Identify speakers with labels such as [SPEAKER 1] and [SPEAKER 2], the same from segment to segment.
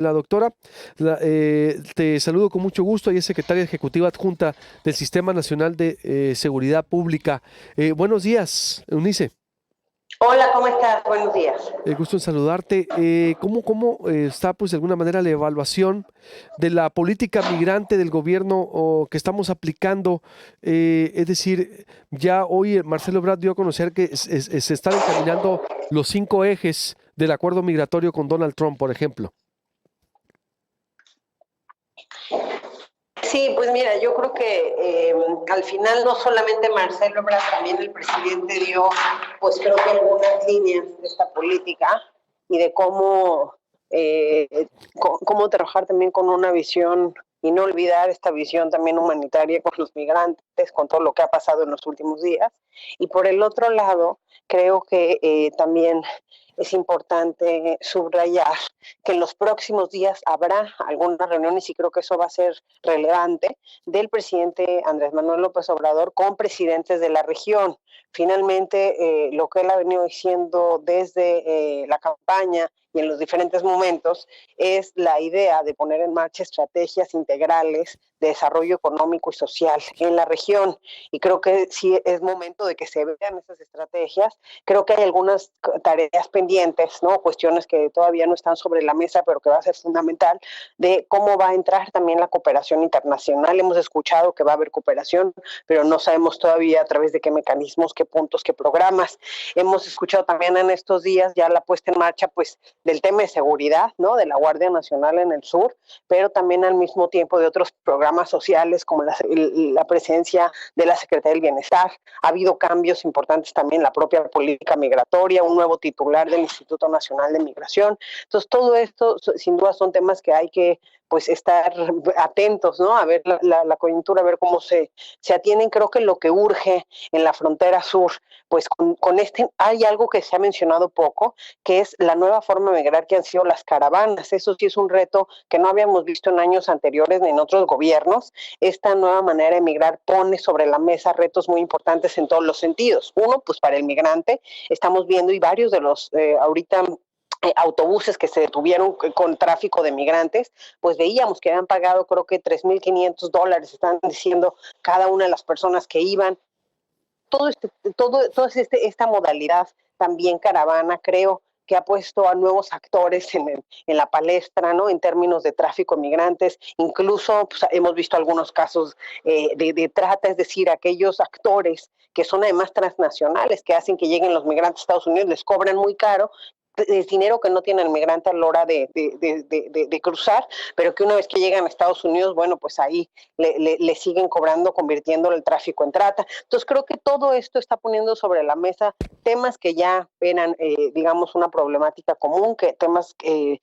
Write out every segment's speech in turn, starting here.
[SPEAKER 1] la doctora. Te saludo con mucho gusto. Ella es secretaria ejecutiva adjunta del Sistema Nacional de Seguridad Pública. Buenos días, Eunice.
[SPEAKER 2] Hola, ¿cómo estás? Buenos días.
[SPEAKER 1] Gusto en saludarte. ¿Cómo está, pues, de alguna manera la evaluación de la política migrante del gobierno que estamos aplicando? Es decir, ya hoy Marcelo Ebrard dio a conocer que se están encaminando los 5 ejes del acuerdo migratorio con Donald Trump, por ejemplo.
[SPEAKER 2] Sí, pues mira, yo creo que al final no solamente Marcelo Ebrard, también el presidente dio, pues creo que algunas líneas de esta política y de cómo trabajar también con una visión y no olvidar esta visión también humanitaria con los migrantes, con todo lo que ha pasado en los últimos días. Y por el otro lado, creo que también es importante subrayar que en los próximos días habrá algunas reuniones y creo que eso va a ser relevante del presidente Andrés Manuel López Obrador con presidentes de la región. Finalmente, lo que él ha venido diciendo desde la campaña y en los diferentes momentos es la idea de poner en marcha estrategias integrales de desarrollo económico y social en la región. Y creo que sí es momento de que se vean esas estrategias. Creo que hay algunas tareas pendientes, ¿no? Cuestiones que todavía no están sobre la mesa, pero que va a ser fundamental, de cómo va a entrar también la cooperación internacional. Hemos escuchado que va a haber cooperación, pero no sabemos todavía a través de qué mecanismos, qué puntos, qué programas. Hemos escuchado también en estos días ya la puesta en marcha, pues, del tema de seguridad, ¿no? De la Guardia Nacional en el sur, pero también al mismo tiempo de otros programas sociales como la presencia de la Secretaría del Bienestar. Ha habido cambios importantes también en la propia política migratoria, un nuevo titular del Instituto Nacional de Migración. Entonces, todo esto, sin duda, son temas que hay que, pues, estar atentos, ¿no? A ver la coyuntura, a ver cómo se atienden. Creo que lo que urge en la frontera sur, pues hay algo que se ha mencionado poco, que es la nueva forma de migrar que han sido las caravanas. Eso sí es un reto que no habíamos visto en años anteriores ni en otros gobiernos. Esta nueva manera de migrar pone sobre la mesa retos muy importantes en todos los sentidos. Uno, pues para el migrante, estamos viendo y varios de los ahorita autobuses que se detuvieron con tráfico de migrantes, pues veíamos que habían pagado creo que $3,500, están diciendo cada una de las personas que iban. Toda esta modalidad también caravana, creo que ha puesto a nuevos actores en la palestra, ¿no? En términos de tráfico de migrantes, incluso pues, hemos visto algunos casos de trata, es decir, aquellos actores que son además transnacionales, que hacen que lleguen los migrantes a Estados Unidos, les cobran muy caro, el dinero que no tiene el migrante a la hora de cruzar, pero que una vez que llegan a Estados Unidos, bueno, pues ahí le siguen cobrando, convirtiendo el tráfico en trata. Entonces creo que todo esto está poniendo sobre la mesa temas que ya eran, digamos, una problemática común, que temas que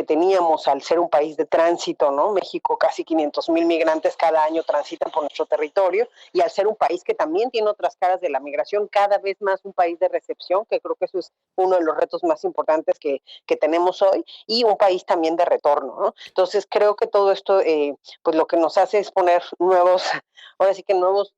[SPEAKER 2] teníamos al ser un país de tránsito, ¿no? México, casi 500,000 migrantes cada año transitan por nuestro territorio, y al ser un país que también tiene otras caras de la migración, cada vez más un país de recepción, que creo que eso es uno de los retos más importantes que tenemos hoy, y un país también de retorno, ¿no? Entonces creo que todo esto, pues lo que nos hace es poner ahora sí que nuevos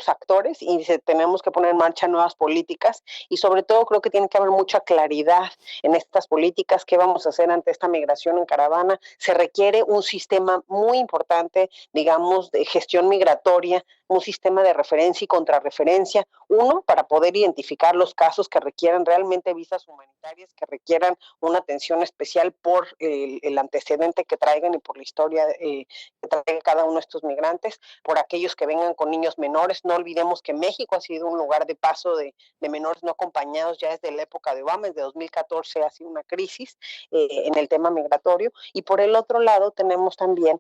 [SPEAKER 2] actores, y tenemos que poner en marcha nuevas políticas, y sobre todo creo que tiene que haber mucha claridad en estas políticas. ¿Qué vamos a hacer ante esta migración en caravana? Se requiere un sistema muy importante, digamos, de gestión migratoria, un sistema de referencia y contrarreferencia, uno, para poder identificar los casos que requieran realmente visas humanitarias, que requieran una atención especial por el antecedente que traigan y por la historia que traiga cada uno de estos migrantes, por aquellos que vengan con niños menores. No olvidemos que México ha sido un lugar de paso de menores no acompañados ya desde la época de Obama. Desde 2014 ha sido una crisis en el tema migratorio. Y por el otro lado tenemos también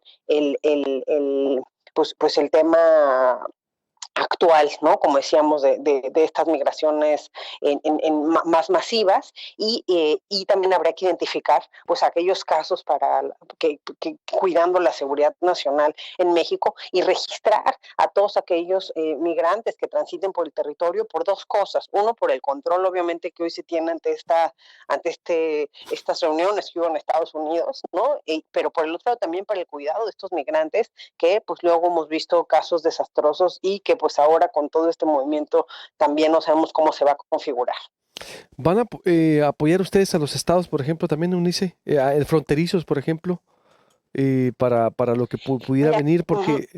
[SPEAKER 2] pues el tema actual, ¿no? Como decíamos, de estas migraciones más masivas, y también habrá que identificar pues aquellos casos para que cuidando la seguridad nacional en México, y registrar a todos aquellos migrantes que transiten por el territorio por dos cosas. Uno, por el control obviamente que hoy se tiene ante estas reuniones que hubo en Estados Unidos, ¿no? Pero por el otro lado también para el cuidado de estos migrantes, que pues luego hemos visto casos desastrosos, y que pues ahora con todo este movimiento también no sabemos cómo se va a configurar.
[SPEAKER 1] ¿Van a apoyar ustedes a los estados, por ejemplo, también, Eunice, fronterizos, por ejemplo, para lo que pudiera
[SPEAKER 2] Mira,
[SPEAKER 1] venir?
[SPEAKER 2] ujú,
[SPEAKER 1] Porque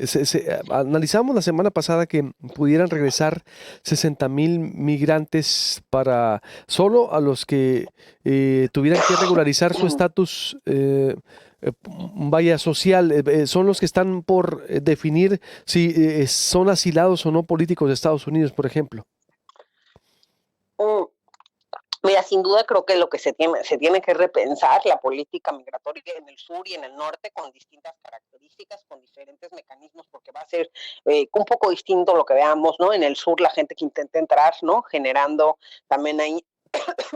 [SPEAKER 1] analizamos la semana pasada que pudieran regresar 60,000 migrantes para solo a los que tuvieran que regularizar su estatus. Vaya social, son los que están por definir si son asilados o no políticos de Estados Unidos, por ejemplo.
[SPEAKER 2] mm, mira, sin duda creo que lo que se tiene que repensar la política migratoria en el sur y en el norte con distintas características, con diferentes mecanismos, porque va a ser un poco distinto lo que veamos, ¿no? En el sur la gente que intenta entrar, ¿no? Generando también ahí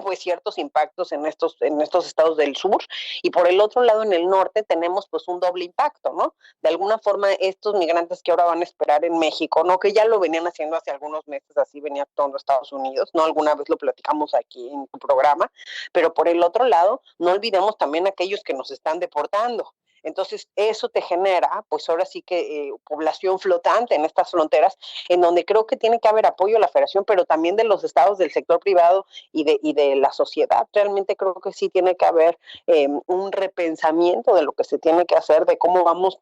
[SPEAKER 2] pues ciertos impactos en estos estados del sur y por el otro lado en el norte tenemos pues un doble impacto, ¿no? De alguna forma estos migrantes que ahora van a esperar en México, ¿no? Que ya lo venían haciendo hace algunos meses, así venía actuando Estados Unidos, ¿no? Alguna vez lo platicamos aquí en tu programa, pero por el otro lado no olvidemos también aquellos que nos están deportando. Entonces, eso te genera, pues ahora sí que población flotante en estas fronteras, en donde creo que tiene que haber apoyo a la federación, pero también de los estados del sector privado y de la sociedad. Realmente creo que sí tiene que haber un repensamiento de lo que se tiene que hacer, de cómo vamos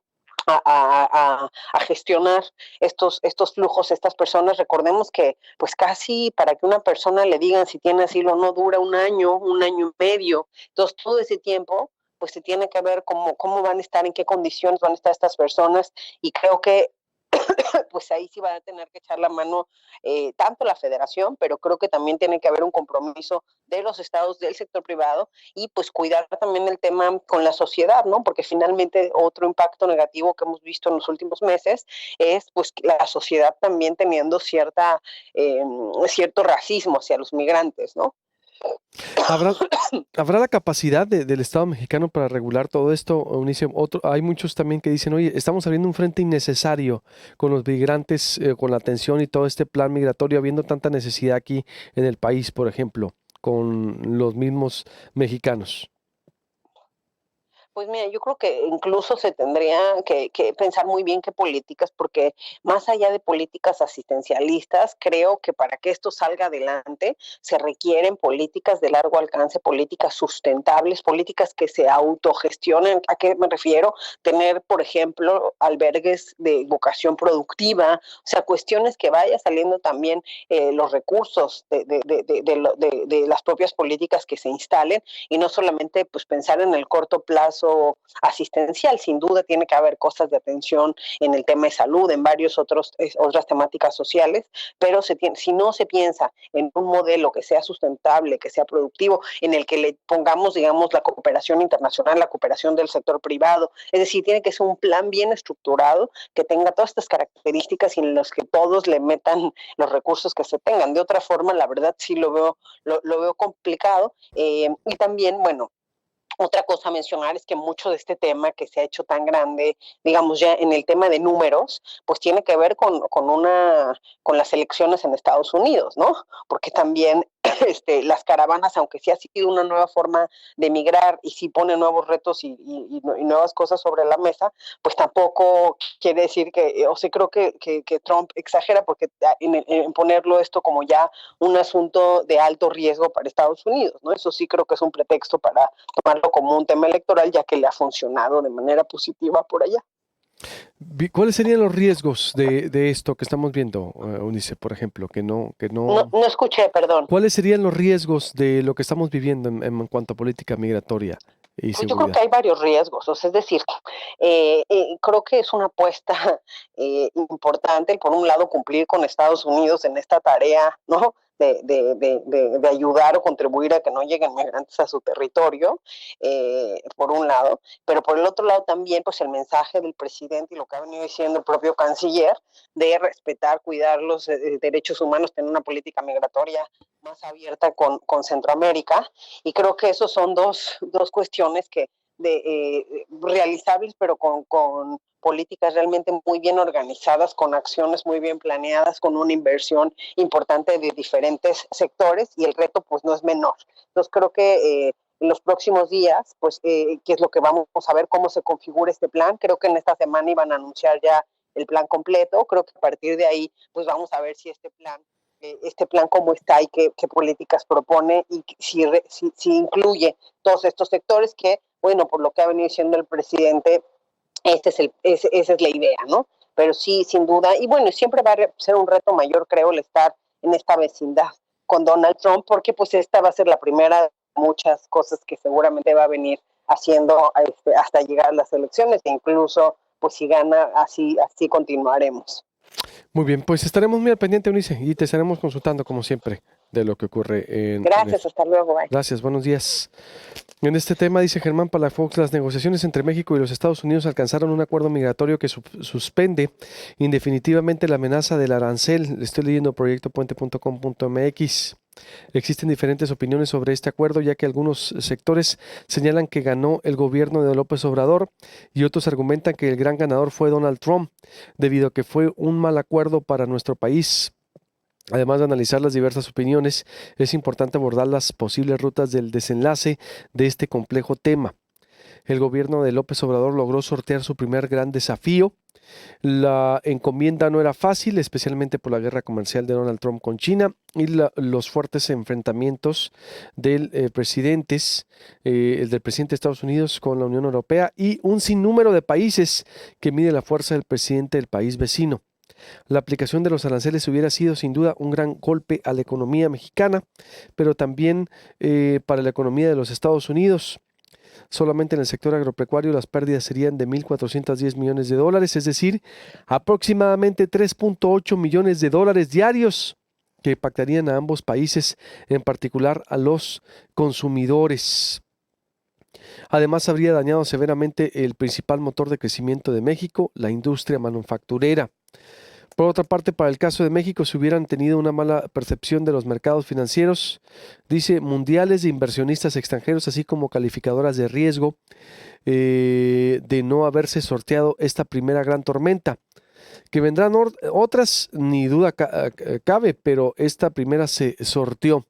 [SPEAKER 2] a gestionar estos flujos, estas personas. Recordemos que pues casi para que una persona le digan si tiene asilo o no dura un año y medio. Entonces todo ese tiempo pues se tiene que ver cómo van a estar, en qué condiciones van a estar estas personas y creo que pues ahí sí va a tener que echar la mano tanto la federación, pero creo que también tiene que haber un compromiso de los estados, del sector privado y pues cuidar también el tema con la sociedad, ¿no? Porque finalmente otro impacto negativo que hemos visto en los últimos meses es pues la sociedad también teniendo cierto racismo hacia los migrantes, ¿no?
[SPEAKER 1] ¿Habrá, ¿Habrá la capacidad del Estado mexicano para regular todo esto, Eunice? Hay muchos también que dicen, oye, estamos abriendo un frente innecesario con los migrantes, con la atención y todo este plan migratorio, habiendo tanta necesidad aquí en el país, por ejemplo, con los mismos mexicanos.
[SPEAKER 2] Pues mira, yo creo que incluso se tendría que pensar muy bien qué políticas, porque más allá de políticas asistencialistas, creo que para que esto salga adelante se requieren políticas de largo alcance, políticas sustentables, políticas que se autogestionen. ¿A qué me refiero? Tener, por ejemplo, albergues de vocación productiva, o sea, cuestiones que vaya saliendo también los recursos de las propias políticas que se instalen y no solamente pues pensar en el corto plazo asistencial. Sin duda tiene que haber cosas de atención en el tema de salud, en varios otras temáticas sociales, pero si no se piensa en un modelo que sea sustentable, que sea productivo, en el que le pongamos, digamos, la cooperación internacional, la cooperación del sector privado, es decir, tiene que ser un plan bien estructurado que tenga todas estas características y en los que todos le metan los recursos que se tengan. De otra forma, la verdad sí lo veo complicado y también, bueno, otra cosa a mencionar es que mucho de este tema que se ha hecho tan grande, digamos ya en el tema de números, pues tiene que ver con las elecciones en Estados Unidos, ¿no? Porque también las caravanas, aunque sí ha sido una nueva forma de migrar y sí pone nuevos retos y nuevas cosas sobre la mesa, pues tampoco quiere decir o sea, creo que Trump exagera porque en ponerlo esto como ya un asunto de alto riesgo para Estados Unidos, ¿no? Eso sí creo que es un pretexto para tomarlo como un tema electoral, ya que le ha funcionado de manera positiva por allá.
[SPEAKER 1] ¿Cuáles serían los riesgos de esto que estamos viendo, Eunice, por ejemplo, que
[SPEAKER 2] No,
[SPEAKER 1] no...
[SPEAKER 2] no escuché, perdón.
[SPEAKER 1] ¿Cuáles serían los riesgos de lo que estamos viviendo en cuanto a política migratoria y
[SPEAKER 2] Pues yo creo
[SPEAKER 1] seguridad?
[SPEAKER 2] que hay varios riesgos, o sea, es decir, creo que es una apuesta importante, por un lado, cumplir con Estados Unidos en esta tarea, ¿no? De ayudar o contribuir a que no lleguen migrantes a su territorio, por un lado, pero por el otro lado también, pues el mensaje del presidente y lo que ha venido diciendo el propio canciller de respetar, cuidar los derechos humanos, tener una política migratoria más abierta con Centroamérica, y creo que esos son dos cuestiones realizables, pero con políticas realmente muy bien organizadas, con acciones muy bien planeadas, con una inversión importante de diferentes sectores y el reto pues no es menor. Entonces creo que en los próximos días, pues, qué es lo que vamos a ver, cómo se configura este plan. Creo que en esta semana iban a anunciar ya el plan completo. Creo que a partir de ahí, pues vamos a ver si este plan este plan cómo está y qué políticas propone y si incluye todos estos sectores que, bueno, por lo que ha venido diciendo el presidente, esa es la idea, ¿no? Pero sí, sin duda, y bueno, siempre va a ser un reto mayor, creo, el estar en esta vecindad con Donald Trump, porque pues esta va a ser la primera de muchas cosas que seguramente va a venir haciendo hasta llegar a las elecciones, e incluso, pues si gana, así continuaremos.
[SPEAKER 1] Muy bien, pues estaremos muy al pendiente, Eunice, y te estaremos consultando, como siempre, de lo que ocurre
[SPEAKER 2] Gracias, hasta luego. Bye.
[SPEAKER 1] Gracias, buenos días. En este tema, dice Germán Palafox, las negociaciones entre México y los Estados Unidos alcanzaron un acuerdo migratorio que suspende indefinitivamente la amenaza del arancel. Estoy leyendo proyectopuente.com.mx. Existen diferentes opiniones sobre este acuerdo, ya que algunos sectores señalan que ganó el gobierno de López Obrador y otros argumentan que el gran ganador fue Donald Trump, debido a que fue un mal acuerdo para nuestro país. Además de analizar las diversas opiniones, es importante abordar las posibles rutas del desenlace de este complejo tema. El gobierno de López Obrador logró sortear su primer gran desafío. La encomienda no era fácil, especialmente por la guerra comercial de Donald Trump con China y los fuertes enfrentamientos del presidente de Estados Unidos con la Unión Europea y un sinnúmero de países que mide la fuerza del presidente del país vecino. La aplicación de los aranceles hubiera sido sin duda un gran golpe a la economía mexicana, pero también para la economía de los Estados Unidos. Solamente en el sector agropecuario las pérdidas serían de 1.410 millones de dólares, es decir, aproximadamente 3.8 millones de dólares diarios que impactarían a ambos países, en particular a los consumidores. Además, habría dañado severamente el principal motor de crecimiento de México, la industria manufacturera. Por otra parte, para el caso de México, si hubieran tenido una mala percepción de los mercados financieros, dice, mundiales de inversionistas extranjeros, así como calificadoras de riesgo, de no haberse sorteado esta primera gran tormenta. Que vendrán otras, ni duda cabe, pero esta primera se sorteó.